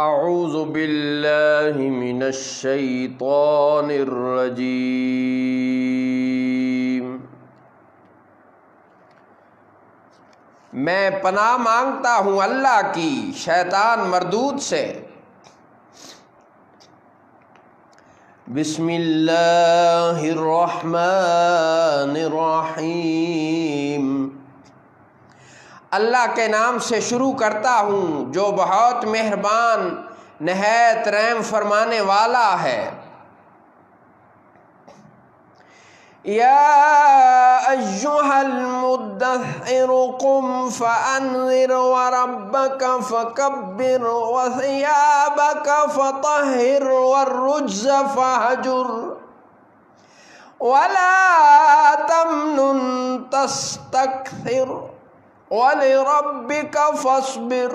اعوذ باللہ من الشیطان الرجیم۔ میں پناہ مانگتا ہوں اللہ کی شیطان مردود سے۔ بسم اللہ الرحمن الرحیم۔ اللہ کے نام سے شروع کرتا ہوں جو بہت مہربان نہایت رحم فرمانے والا ہے۔ یا ایھا المدثر قم فانذر وربک فکبر وثیابک فطہر والرجز فہجر ولا تمنن تستکثر وَلِرَبِّكَ فَاصْبِرْ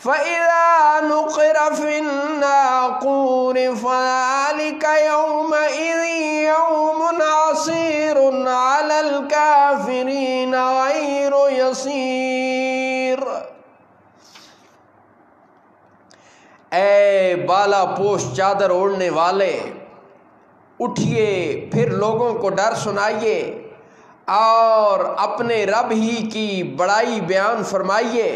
فَإِذَا نُقِرَ فِي النَّاقُورِ فَذَلِكَ يَوْمَئِذٍ يَوْمٌ عَسِيرٌ عَلَى الْكَافِرِينَ غَيْرُ يَسِيرٌ۔ اے بالا پوش چادر اوڑھنے والے، اٹھئے پھر لوگوں کو ڈر سنائیے اور اپنے رب ہی کی بڑائی بیان فرمائیے،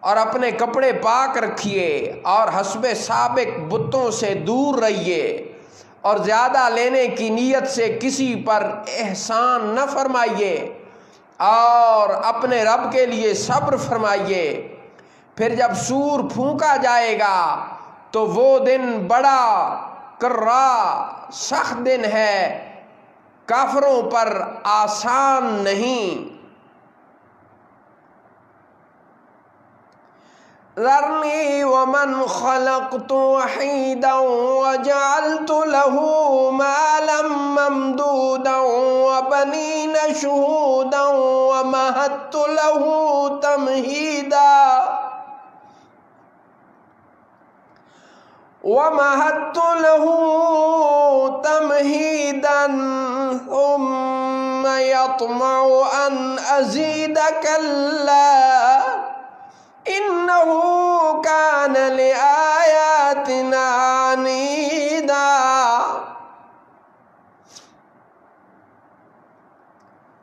اور اپنے کپڑے پاک رکھیے اور حسب سابق بتوں سے دور رہیے، اور زیادہ لینے کی نیت سے کسی پر احسان نہ فرمائیے، اور اپنے رب کے لیے صبر فرمائیے۔ پھر جب سور پھونکا جائے گا تو وہ دن بڑا کرا سخت دن ہے، کافروں پر آسان نہیں۔ ذرنی ومن خلقت وحیدا وجعلت له مالا ممدودا وبنین شہودا ومہدت له تمہیدا ثم يطمع أن أزيد كلا إنه كان لآياتنا عنيدا۔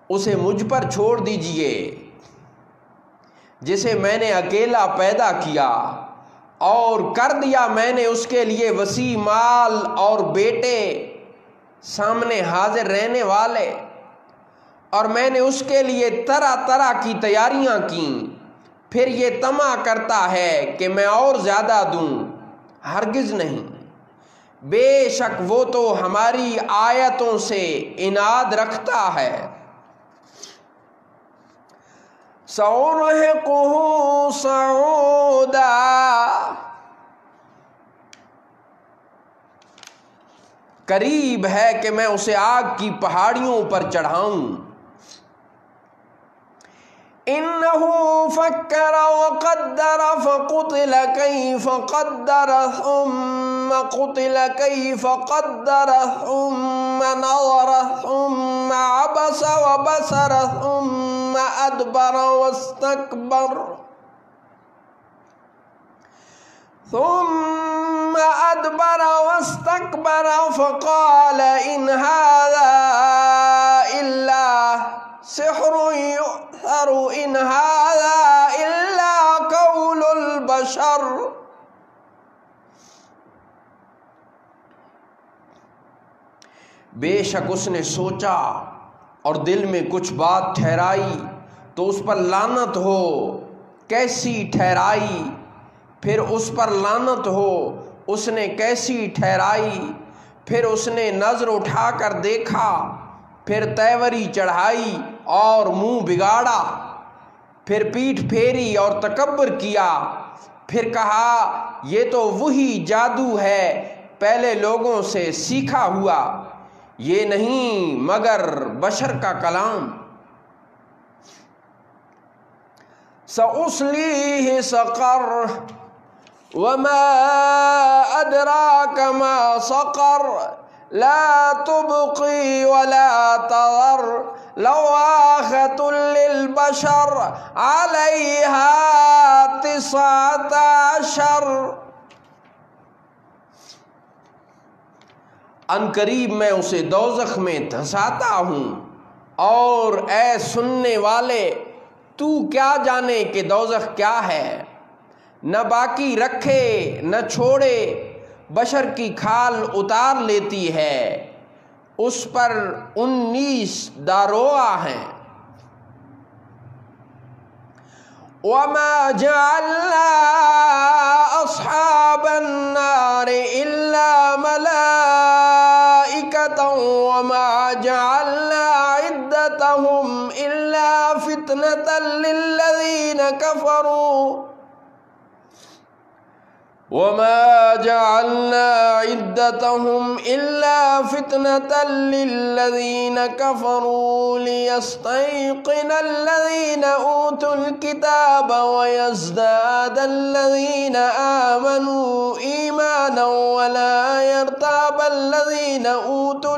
اسے مجھ پر چھوڑ دیجئے جسے میں نے اکیلا پیدا کیا، اور کر دیا میں نے اس کے لیے وسیع مال اور بیٹے سامنے حاضر رہنے والے، اور میں نے اس کے لیے طرح طرح کی تیاریاں کیں۔ پھر یہ طمع کرتا ہے کہ میں اور زیادہ دوں، ہرگز نہیں، بے شک وہ تو ہماری آیتوں سے عناد رکھتا ہے۔ سأرهقه صعودا، قریب ہے کہ میں اسے آگ کی پہاڑیوں پر چڑھاؤں۔ انه فکر وقدر فقتل کیف قدر ثم قتل کیف قدر ثم نظر ثم عبس وبسر ثم ادبر واستكبر فقال ان هذا الا سحر يؤثر ان هذا الا قول البشر۔ بے شک اس نے سوچا اور دل میں کچھ بات ٹھہرائی تو اس پر لعنت ہو، کیسی ٹھہرائی، پھر اس پر لعنت ہو، اس نے کیسی ٹھہرائی۔ پھر اس نے نظر اٹھا کر دیکھا، پھر تیوری چڑھائی اور منہ بگاڑا، پھر پیٹھ پھیری اور تکبر کیا، پھر کہا یہ تو وہی جادو ہے پہلے لوگوں سے سیکھا ہوا، یہ نہیں مگر بشر کا کلام۔ سأصلیہ سقر وما ادراک ما سقر لا تبقي ولا تذر لواحة للبشر عليها 17 عنقریب میں اسے دوزخ میں دھنساتا ہوں۔ اور اے سننے والے، تو کیا جانے کہ دوزخ کیا ہے؟ نہ باقی رکھے نہ چھوڑے، بشر کی کھال اتار لیتی ہے، اس پر 19 داروغہ ہیں۔ وَمَا جَعَلْنَا أَصْحَابَ النَّارِ إِلَّا مَلَائِكَةً وَمَا جَعَلْنَا عِدَّتَهُمْ إِلَّا فِتْنَةً لِلَّذِينَ كَفَرُوا وَمَا جَعَلْنَا عِدَّتَهُمْ إِلَّا فِتْنَةً لِلَّذِينَ كَفَرُوا لِيَسْتَيْقِنَ الَّذِينَ أُوتُوا الْكِتَابَ وَيَزْدَادَ الَّذِينَ آمَنُوا إِيمَانًا وَلَا يَرْتَابَ الَّذِينَ أُوتُوا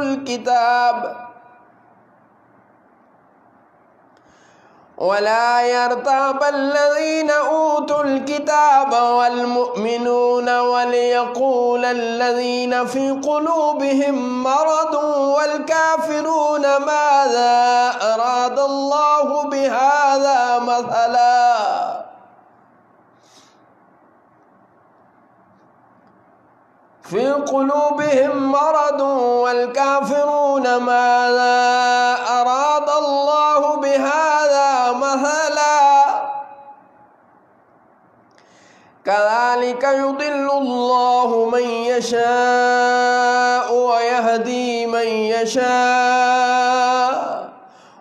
الكتاب والمؤمنون وليقول الذين في قلوبهم مرض والكافرون ماذا أراد الله بهذا مثلا في قلوبهم مرض والكافرون ماذا أراد الله بهذا مثلا كذلك يضل الله من يشاء ويهدي من يشاء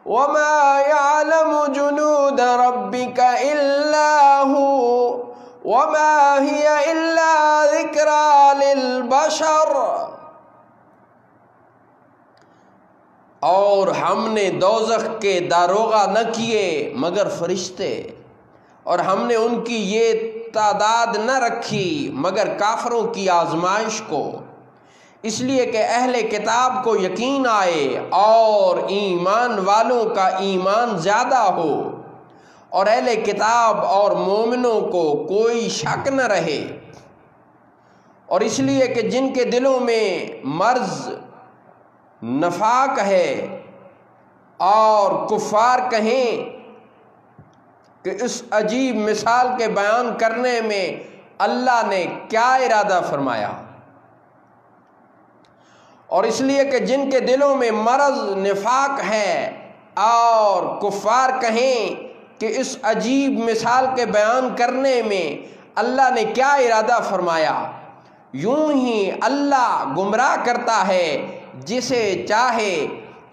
وما يعلم جنود ربك إلا هو وما هي إلا ذكرى للبشر۔ اور ہم نے دوزخ کے داروغہ نہ کیے مگر فرشتے، اور ہم نے ان کی یہ تعداد نہ رکھی مگر کافروں کی آزمائش کو، اس لیے کہ اہل کتاب کو یقین آئے اور ایمان والوں کا ایمان زیادہ ہو، اور اہل کتاب اور مومنوں کو کوئی شک نہ رہے، اور اس لیے کہ جن کے دلوں میں مرض نفاق ہے اور کفار کہیں کہ اس عجیب مثال کے بیان کرنے میں اللہ نے کیا ارادہ فرمایا، اور اس لیے کہ جن کے دلوں میں مرض نفاق ہے اور کفار کہیں کہ اس عجیب مثال کے بیان کرنے میں اللہ نے کیا ارادہ فرمایا، یوں ہی اللہ گمراہ کرتا ہے جسے چاہے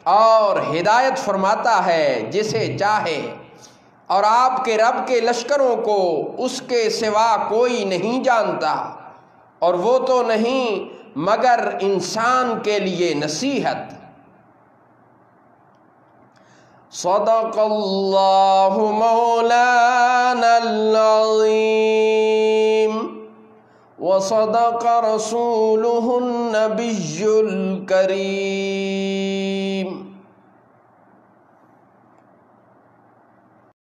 اور ہدایت فرماتا ہے جسے چاہے، اور آپ کے رب کے لشکروں کو اس کے سوا کوئی نہیں جانتا، اور وہ تو نہیں مگر انسان کے لیے نصیحت۔ صدق اللہ مولانا العظیم وصدق رسولہ النبی الکریم۔